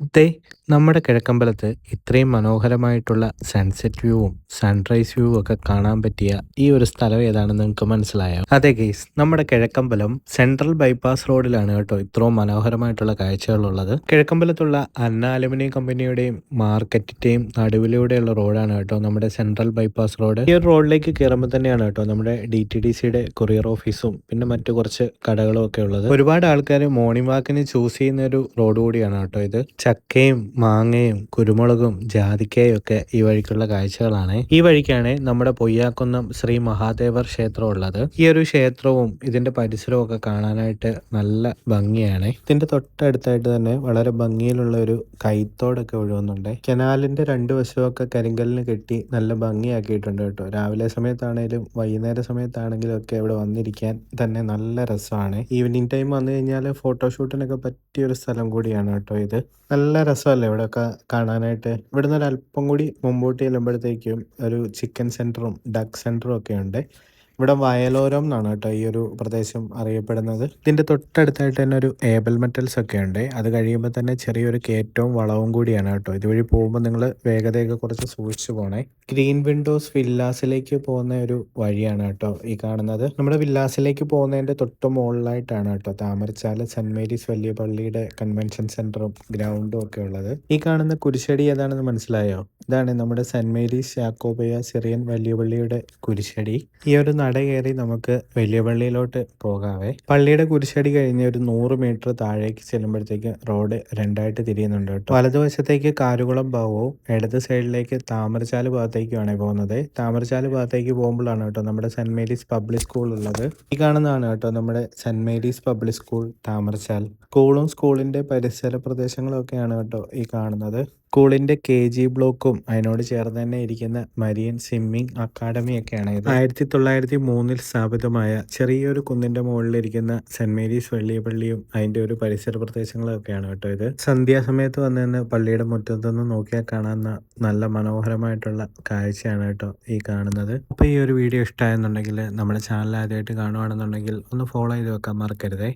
ദേ നമ്മുടെ കിഴക്കമ്പലത്ത് ഇത്രയും മനോഹരമായിട്ടുള്ള സൺസെറ്റ് വ്യൂവും സൺറൈസ് വ്യൂവും ഒക്കെ കാണാൻ പറ്റിയ ഈ ഒരു സ്ഥലം ഏതാണെന്ന് നിങ്ങൾക്ക് മനസ്സിലായോ? അതെ ഗെയ്സ്, നമ്മുടെ കിഴക്കമ്പലം സെൻട്രൽ ബൈപ്പാസ് റോഡിലാണ് കേട്ടോ ഇത്രയും മനോഹരമായിട്ടുള്ള കാഴ്ചകളുള്ളത്. കിഴക്കമ്പലത്തുള്ള അന്ന അലുമിനിയം കമ്പനിയുടെയും മാർക്കറ്റിന്റെയും നടുവിലൂടെയുള്ള റോഡാണ് കേട്ടോ നമ്മുടെ സെൻട്രൽ ബൈപ്പാസ് റോഡ്. ഈ ഒരു റോഡിലേക്ക് കയറുമ്പോൾ തന്നെയാണ് കേട്ടോ നമ്മുടെ DTDCയുടെ കൊറിയർ ഓഫീസും പിന്നെ മറ്റു കുറച്ച് കടകളും ഒക്കെ ഉള്ളത്. ഒരുപാട് ആൾക്കാർ മോർണിംഗ് വാക്കിന് ചൂസ് ചെയ്യുന്ന ഒരു റോഡ് കൂടിയാണ് കേട്ടോ ഇത്. ചക്കയും മാങ്ങയും കുരുമുളകും ജാതിക്കയും ഒക്കെ ഈ വഴിക്കുള്ള കാഴ്ചകളാണ്. ഈ വഴിക്കാണ് നമ്മുടെ പൊയ്യാക്കുന്നം ശ്രീ മഹാദേവർ ക്ഷേത്രം ഉള്ളത്. ഈ ഒരു ക്ഷേത്രവും ഇതിന്റെ പരിസരവും ഒക്കെ കാണാനായിട്ട് നല്ല ഭംഗിയാണ്. ഇതിന്റെ തൊട്ടടുത്തായിട്ട് തന്നെ വളരെ ഭംഗിയിലുള്ള ഒരു കൈത്തോടൊക്കെ ഒഴുകുന്നുണ്ട്. കനാലിന്റെ രണ്ടു വശമൊക്കെ കരിങ്കല്ലിന് കെട്ടി നല്ല ഭംഗിയാക്കിയിട്ടുണ്ട് കേട്ടോ. രാവിലെ സമയത്താണേലും വൈകുന്നേര സമയത്താണെങ്കിലും ഒക്കെ ഇവിടെ വന്നിരിക്കാൻ തന്നെ നല്ല രസമാണ്. ഈവനിങ് ടൈം വന്നു കഴിഞ്ഞാൽ ഫോട്ടോഷൂട്ടിനൊക്കെ പറ്റിയ ഒരു സ്ഥലം കൂടിയാണ് കേട്ടോ ഇത്. നല്ല രസമല്ലേ ഇവിടെയൊക്കെ കാണാനായിട്ട്. ഇവിടുന്ന് ഒരു അല്പം കൂടി മുമ്പോട്ട് ചെല്ലുമ്പോഴത്തേക്കും ഒരു ചിക്കൻ സെന്ററും ഡക്ക് സെന്ററും ഒക്കെ ഉണ്ട്. ഇവിടെ വയലോരം എന്നാണ് കേട്ടോ ഈ ഒരു പ്രദേശം അറിയപ്പെടുന്നത്. ഇതിന്റെ തൊട്ടടുത്തായിട്ട് തന്നെ ഒരു ഏബൽ മെറ്റൽസ് ഒക്കെ ഉണ്ട്. അത് കഴിയുമ്പോൾ തന്നെ ചെറിയൊരു കയറ്റവും വളവും കൂടിയാണ് കേട്ടോ. ഇതുവഴി പോകുമ്പോൾ നിങ്ങൾ വേഗതയൊക്കെ കുറച്ച് സൂക്ഷിച്ചു പോണേ. ഗ്രീൻ വിൻഡോസ് വില്ലാസിലേക്ക് പോകുന്ന ഒരു വഴിയാണ് കേട്ടോ ഈ കാണുന്നത്. നമ്മുടെ വില്ലാസിലേക്ക് പോകുന്നതിന്റെ തൊട്ട് മുകളിലായിട്ടാണ് കേട്ടോ താമരച്ചാല് സെന്റ് മേരീസ് വലിയ പള്ളിയുടെ കൺവെൻഷൻ സെന്ററും ഗ്രൗണ്ടും ഒക്കെ ഉള്ളത്. ഈ കാണുന്ന കുരിശടി ഏതാണെന്ന് മനസ്സിലായോ? ഇതാണ് നമ്മുടെ സെന്റ് മേരീസ് യാക്കോബയ സിറിയൻ വലിയ പള്ളിയുടെ കുരിശടി. ഈ ഒരു നട കയറി നമുക്ക് വലിയ പള്ളിയിലോട്ട് പോകാവേ. പള്ളിയുടെ കുരിശടി കഴിഞ്ഞ് ഒരു 100 മീറ്റർ താഴേക്ക് ചെല്ലുമ്പോഴത്തേക്ക് റോഡ് രണ്ടായിട്ട് തിരിയുന്നുണ്ട് കേട്ടോ. വലതുവശത്തേക്ക് കാരുകുളം ഭാഗവും ഇടത് സൈഡിലേക്ക് താമരച്ചാല് ഭാഗത്തേക്കുമാണ് പോകുന്നത്. താമരച്ചാല് ഭാഗത്തേക്ക് പോകുമ്പോഴാണ് കേട്ടോ നമ്മുടെ സെന്റ് മേരീസ് പബ്ലിക് സ്കൂൾ ഉള്ളത്. ഈ കാണുന്നതാണ് കേട്ടോ നമ്മുടെ saint Mary's public school Thamarachal. സ്കൂളും സ്കൂളിന്റെ പരിസര പ്രദേശങ്ങളും ഒക്കെയാണ് കേട്ടോ ഈ കാണുന്നത്. സ്കൂളിന്റെ KG ബ്ലോക്കും അതിനോട് ചേർന്ന് തന്നെ ഇരിക്കുന്ന മരിയൻ സ്വിമ്മിംഗ് അക്കാഡമി ഒക്കെയാണ് ഇത്. 1903 സ്ഥാപിതമായ ചെറിയൊരു കുന്നിന്റെ മുകളിലിരിക്കുന്ന സെന്റ് മേരീസ് വലിയ പള്ളിയും അതിന്റെ ഒരു പരിസര പ്രദേശങ്ങളും ഒക്കെയാണ് കേട്ടോ ഇത്. സന്ധ്യാസമയത്ത് വന്നു നിന്ന് പള്ളിയുടെ മുറ്റത്തുനിന്ന് നോക്കിയാൽ കാണാവുന്ന നല്ല മനോഹരമായിട്ടുള്ള കാഴ്ചയാണ് കേട്ടോ ഈ കാണുന്നത്. അപ്പോൾ ഈ ഒരു വീഡിയോ ഇഷ്ടമായെന്നുണ്ടെങ്കിൽ നമ്മുടെ ചാനൽ ആദ്യമായിട്ട് കാണുവാണെന്നുണ്ടെങ്കിൽ ഒന്ന് ഫോളോ ചെയ്ത് വെക്കാൻ മറക്കരുതേ.